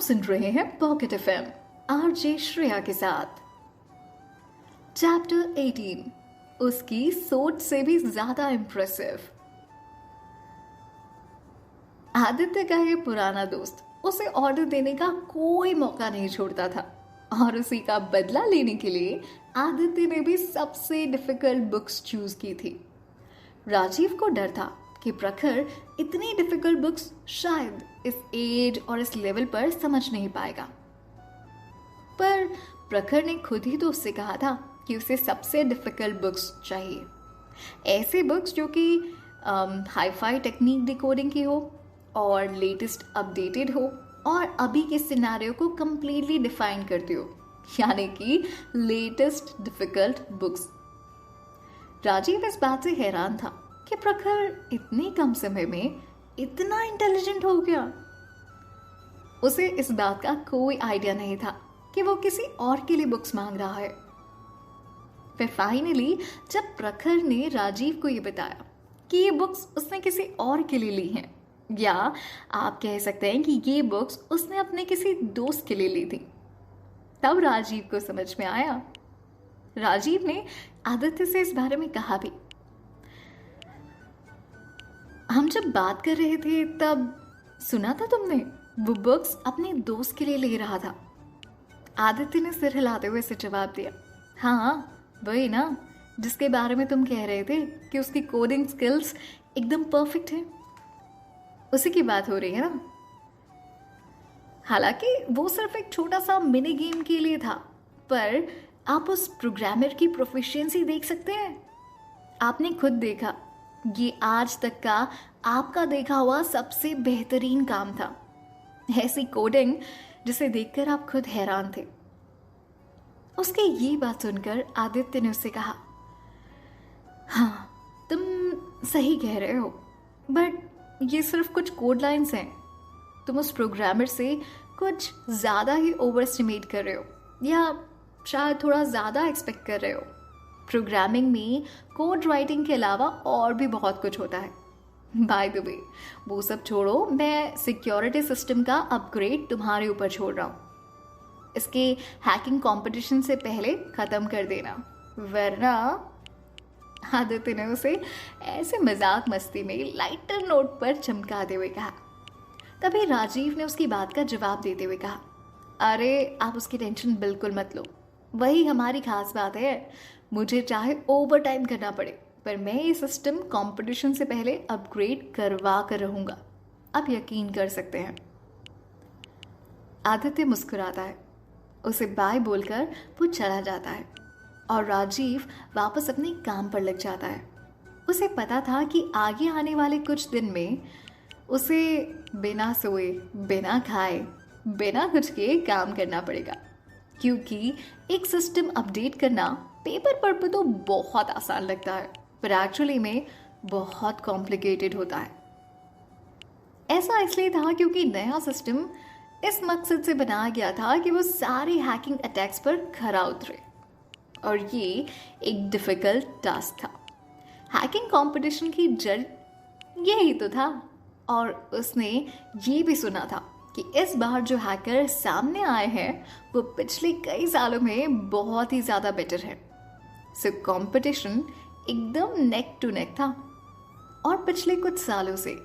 सुन रहे हैं pocket FM RJ Shreya के साथ। चैप्टर 18, उसकी सोच से भी ज्यादा इम्प्रेसिव। आदित्य का ये पुराना दोस्त उसे ऑर्डर देने का कोई मौका नहीं छोड़ता था और उसी का बदला लेने के लिए आदित्य ने भी सबसे डिफिकल्ट बुक्स चूज की थी। राजीव को डर था कि प्रखर इतनी डिफिकल्ट बुक्स शायद इस एज और इस लेवल पर समझ नहीं पाएगा, पर प्रखर ने खुद ही तो उससे कहा था कि उसे सबसे डिफिकल्ट बुक्स चाहिए, ऐसे बुक्स जो कि हाई-फाई टेक्निक डिकोडिंग की हो और लेटेस्ट अपडेटेड हो और अभी के सिनेरियो को कंप्लीटली डिफाइन करती हो, यानी कि लेटेस्ट डिफिकल्ट बुक्स। राजीव इस बात से हैरान था कि प्रखर इतने कम समय में इतना इंटेलिजेंट हो गया। उसे इस बात का कोई आइडिया नहीं था कि वो किसी और के लिए बुक्स मांग रहा है। फिर फाइनली जब प्रखर ने राजीव को ये बताया कि ये बुक्स उसने किसी और के लिए ली हैं, या आप कह सकते हैं कि ये बुक्स उसने अपने किसी दोस्त के लिए ली थी, तब राजीव को समझ में आया। राजीव ने आदित्य से इस बारे में कहा भी। हम जब बात कर रहे थे तब सुना था तुमने, वो बुक्स अपने दोस्त के लिए ले रहा था। आदित्य ने सिर हिलाते हुए से जवाब दिया, हाँ वही ना, जिसके बारे में तुम कह रहे थे कि उसकी कोडिंग स्किल्स एकदम परफेक्ट है, उसी की बात हो रही है ना। हालांकि वो सिर्फ एक छोटा सा मिनी गेम के लिए था, पर आप उस प्रोग्रामर की प्रोफिशिएंसी देख सकते हैं। आपने खुद देखा, ये आज तक का आपका देखा हुआ सबसे बेहतरीन काम था। ऐसी कोडिंग जिसे देखकर आप खुद हैरान थे। उसकी ये बात सुनकर आदित्य ने उससे कहा, हाँ तुम सही कह रहे हो, बट ये सिर्फ कुछ कोड लाइंस हैं। तुम उस प्रोग्रामर से कुछ ज़्यादा ही ओवर एस्टिमेट कर रहे हो, या शायद थोड़ा ज़्यादा एक्सपेक्ट कर रहे हो। प्रोग्रामिंग में कोड राइटिंग के अलावा और भी बहुत कुछ होता है। बाय द वे, वो सब छोड़ो, मैं सिक्योरिटी सिस्टम का अपग्रेड तुम्हारे ऊपर छोड़ रहा हूँ। इसके हैकिंग कंपटीशन से पहले ख़त्म कर देना, वरना। आदित्य ने उसे ऐसे मजाक मस्ती में लाइटर नोट पर चमकाते हुए कहा। तभी राजीव ने उसकी बात का जवाब देते हुए कहा, अरे आप उसकी टेंशन बिल्कुल मत लो, वही हमारी खास बात है। मुझे चाहे ओवर टाइम करना पड़े, पर मैं ये सिस्टम कंपटीशन से पहले अपग्रेड करवा कर रहूँगा, आप यकीन कर सकते हैं। आदित्य मुस्कुराता है, उसे बाय बोलकर वो चला जाता है और राजीव वापस अपने काम पर लग जाता है। उसे पता था कि आगे आने वाले कुछ दिन में उसे बिना सोए, बिना खाए, बिना कुछ के काम करना पड़ेगा, क्योंकि एक सिस्टम अपडेट करना पेपर पर तो बहुत आसान लगता है, पर एक्चुअली में बहुत कॉम्प्लिकेटेड होता है। ऐसा इसलिए था क्योंकि नया सिस्टम इस मकसद से बनाया गया था कि वो सारे हैकिंग अटैक्स पर खरा उतरे, और ये एक डिफिकल्ट टास्क था। हैकिंग कंपटीशन की जड़ यही तो था, और उसने ये भी सुना था कि इस बार जो हैकर सामने आए हैं वो पिछले कई सालों में बहुत ही ज़्यादा बेटर है। सो कंपटीशन एकदम नेक टू नेक था, और पिछले कुछ सालों से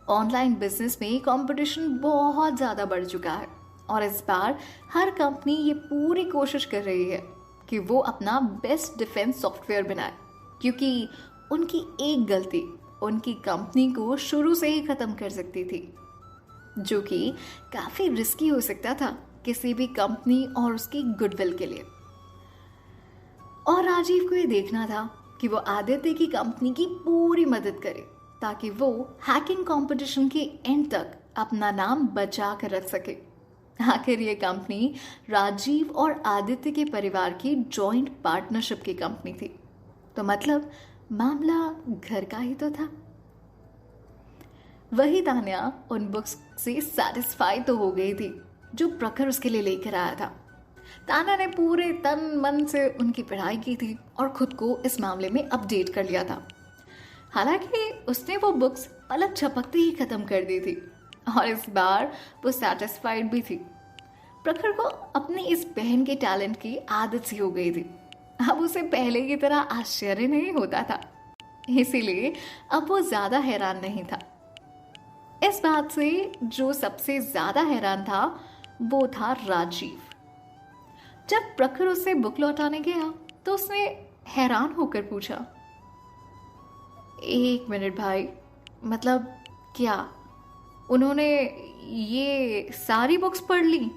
ऑनलाइन बिजनेस में कंपटीशन बहुत ज़्यादा बढ़ चुका है, और इस बार हर कंपनी ये पूरी कोशिश कर रही है कि वो अपना बेस्ट डिफेंस सॉफ्टवेयर बनाए, क्योंकि उनकी एक गलती उनकी कंपनी को शुरू से ही ख़त्म कर सकती थी, जो कि काफ़ी रिस्की हो सकता था किसी भी कंपनी और उसकी गुडविल के लिए। और राजीव को ये देखना था कि वो आदित्य की कंपनी की पूरी मदद करे, ताकि वो हैकिंग कंपटीशन के एंड तक अपना नाम बचा कर रख सके। आखिर ये कंपनी राजीव और आदित्य के परिवार की जॉइंट पार्टनरशिप की कंपनी थी, तो मतलब मामला घर का ही तो था। वही तान्या उन बुक्स से सेटिस्फाई तो हो गई थी जो प्रखर उसके लिए लेकर आया था। तान्या ने पूरे तन मन से उनकी पढ़ाई की थी और खुद को इस मामले में अपडेट कर लिया था। हालांकि उसने वो बुक्स पलक झपकते ही खत्म कर दी थी, और इस बार वो सेटिस्फाइड भी थी प्रखर को अपनी इस बहन के टैलेंट की आदत सी हो गई थी। अब उसे पहले की तरह आश्चर्य नहीं होता था, इसीलिए अब वो ज्यादा हैरान नहीं था। इस बात से जो सबसे ज्यादा हैरान था वो था राजीव। जब प्रखर उससे बुक लौटाने गया तो उसने हैरान होकर पूछा, एक मिनट भाई, मतलब क्या उन्होंने ये सारी बुक्स पढ़ ली?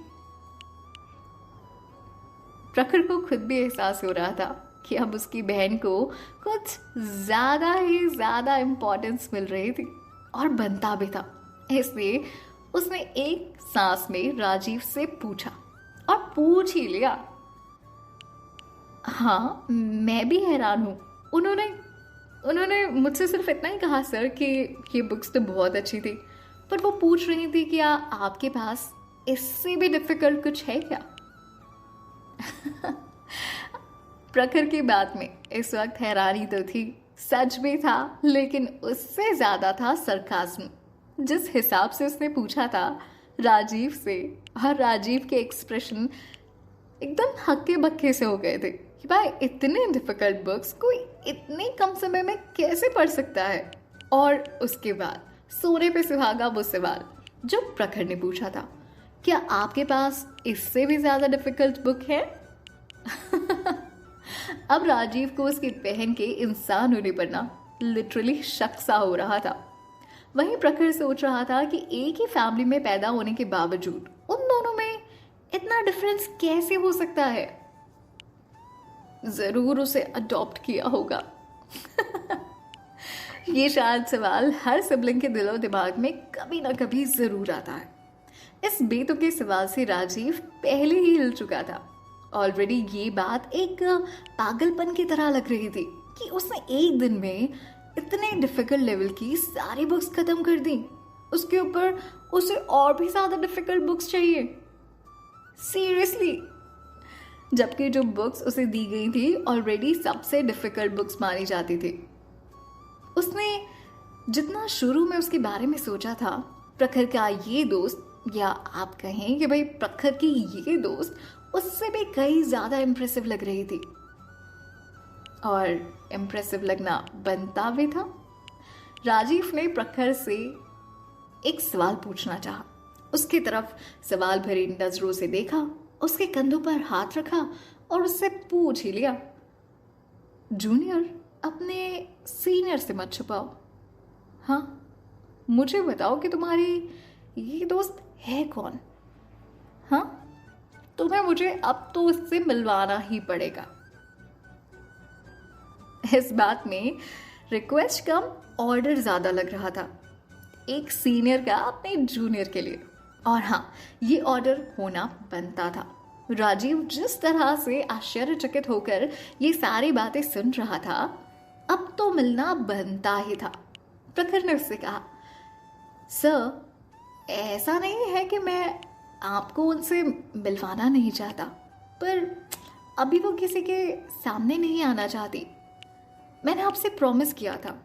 प्रखर को खुद भी एहसास हो रहा था कि अब उसकी बहन को कुछ ज्यादा ही ज्यादा इंपॉर्टेंस मिल रही थी और बनता भी था। इसलिए उसने एक सांस में राजीव से पूछा, और पूछ ही लिया। हाँ, मैं भी हैरान हूँ। उन्होंने मुझसे सिर्फ इतना ही कहा सर कि ये बुक्स तो बहुत अच्छी थी, पर वो पूछ रही थी कि आपके पास इससे भी डिफिकल्ट कुछ है क्या? प्रखर की बात में इस वक्त हैरानी तो थी, सच भी था, लेकिन उससे ज्यादा था सरकाज़्म। जिस हिसाब से उसने पूछा था राजीव से, और राजीव के एक्सप्रेशन एकदम हक्के बक्के से हो गए थे कि भाई इतने डिफिकल्ट बुक्स कोई इतने कम समय में कैसे पढ़ सकता है। और उसके बाद सोने पे सुहागा वो सवाल जो प्रखर ने पूछा था, क्या आपके पास इससे भी ज्यादा डिफिकल्ट बुक है? अब राजीव को उसकी बहन के इंसान होने पर ना लिटरली शक सा हो रहा था। वहीं प्रखर सोच रहा था कि एक ही फैमिली में पैदा होने के बावजूद उन दोनों में इतना डिफरेंस कैसे हो सकता है। जरूर उसे अडॉप्ट किया होगा। ये शायद सवाल हर सिबलिंग के दिलो दिमाग में कभी ना कभी जरूर आता है। इस बेतुके सवाल से राजीव पहले ही हिल चुका था। ऑलरेडी ये बात एक पागलपन की तरह लग रही थी कि उसने एक दिन में इतने डिफिकल्ट लेवल की सारी बुक्स खत्म कर दी। उसके ऊपर उसे और भी ज्यादा डिफिकल्ट बुक्स चाहिए। सीरियसली, जबकि जो बुक्स उसे दी गई थी ऑलरेडी सबसे डिफिकल्ट बुक्स मानी जाती थी। उसने जितना शुरू में उसके बारे में सोचा था, प्रखर का ये दोस्त, या आप कहें कि भाई प्रखर की ये दोस्त, उससे भी कई ज्यादा इम्प्रेसिव लग रही थी। और इम्प्रेसिव लगना बनता भी था। राजीव ने प्रखर से एक सवाल पूछना चाहा। उसकी तरफ सवाल भरी नजरों से देखा, उसके कंधों पर हाथ रखा और उससे पूछ ही लिया, जूनियर, अपने सीनियर से मत छुपाओ। हाँ, मुझे बताओ कि तुम्हारी ये दोस्त है कौन? हाँ, तुम्हें मुझे अब तो उससे मिलवाना ही पड़ेगा। इस बात में रिक्वेस्ट कम ऑर्डर ज्यादा लग रहा था, एक सीनियर का अपने जूनियर के लिए। और हाँ, ये ऑर्डर होना बनता था। राजीव जिस तरह से आश्चर्यचकित होकर ये सारी बातें सुन रहा था, अब तो मिलना बनता ही था। प्रखर ने उससे कहा, सर, ऐसा नहीं है कि मैं आपको उनसे मिलवाना नहीं चाहता, पर अभी वो किसी के सामने नहीं आना चाहती। मैंने आपसे प्रॉमिस किया था,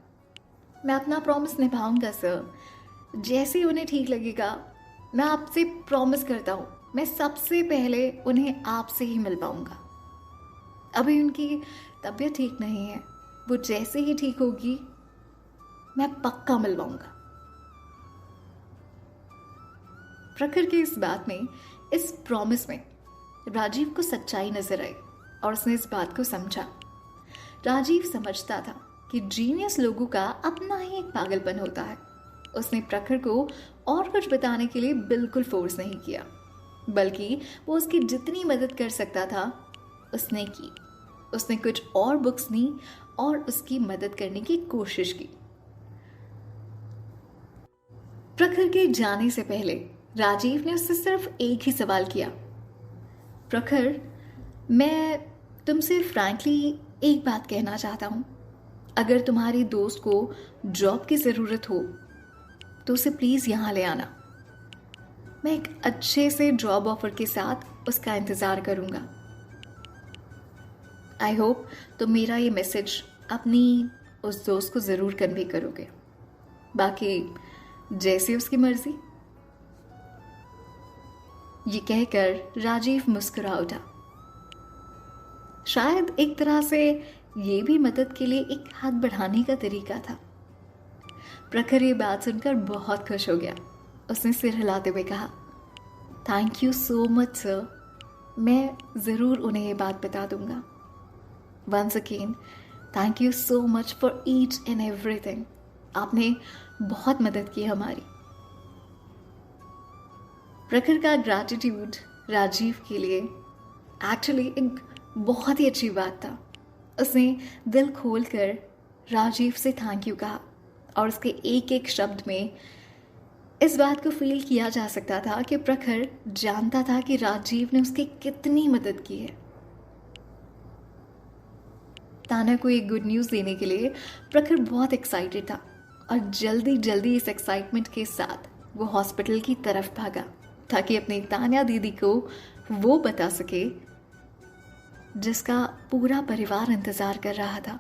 मैं अपना प्रॉमिस निभाऊंगा सर। जैसे ही उन्हें ठीक लगेगा, मैं आपसे प्रॉमिस करता हूँ, मैं सबसे पहले उन्हें आपसे ही मिल पाऊंगा। अभी उनकी तबीयत ठीक नहीं है, वो जैसे ही ठीक होगी मैं पक्का मिलवाऊंगा। प्रखर की इस बात में, इस प्रॉमिस में राजीव को सच्चाई नजर आई और उसने इस बात को समझा। राजीव समझता था कि जीनियस लोगों का अपना ही एक पागलपन होता है। उसने प्रखर को और कुछ बताने के लिए बिल्कुल फोर्स नहीं किया, बल्कि वो उसकी जितनी मदद कर सकता था उसने की। उसने कुछ और बुक्स ली और उसकी मदद करने की कोशिश की। प्रखर के जाने से पहले राजीव ने उससे सिर्फ एक ही सवाल किया, प्रखर, मैं तुमसे फ्रैंकली एक बात कहना चाहता हूं। अगर तुम्हारी दोस्त को जॉब की ज़रूरत हो तो उसे प्लीज़ यहाँ ले आना। मैं एक अच्छे से जॉब ऑफर के साथ उसका इंतज़ार करूँगा। आई होप तुम मेरा ये मैसेज अपनी उस दोस्त को ज़रूर कन्वे करोगे। बाकी जैसी उसकी मर्ज़ी। ये कहकर राजीव मुस्कुरा उठा। शायद एक तरह से ये भी मदद के लिए एक हाथ बढ़ाने का तरीका था। प्रखर ये बात सुनकर बहुत खुश हो गया। उसने सिर हिलाते हुए कहा, thank you so much sir, मैं ज़रूर उन्हें ये बात बता दूंगा। Once again thank you so much for each and everything. आपने बहुत मदद की हमारी। प्रखर का ग्रैटिट्यूड राजीव के लिए एक्चुअली एक बहुत ही अच्छी बात था। उसने दिल खोलकर राजीव से थैंक यू कहा और उसके एक एक शब्द में इस बात को फील किया जा सकता था कि प्रखर जानता था कि राजीव ने उसकी कितनी मदद की है। ताना को एक गुड न्यूज़ देने के लिए प्रखर बहुत एक्साइटेड था और जल्दी जल्दी इस एक्साइटमेंट के साथ वो हॉस्पिटल की तरफ भागा ताकि अपनी तान्या दीदी को वो बता सके जिसका पूरा परिवार इंतज़ार कर रहा था।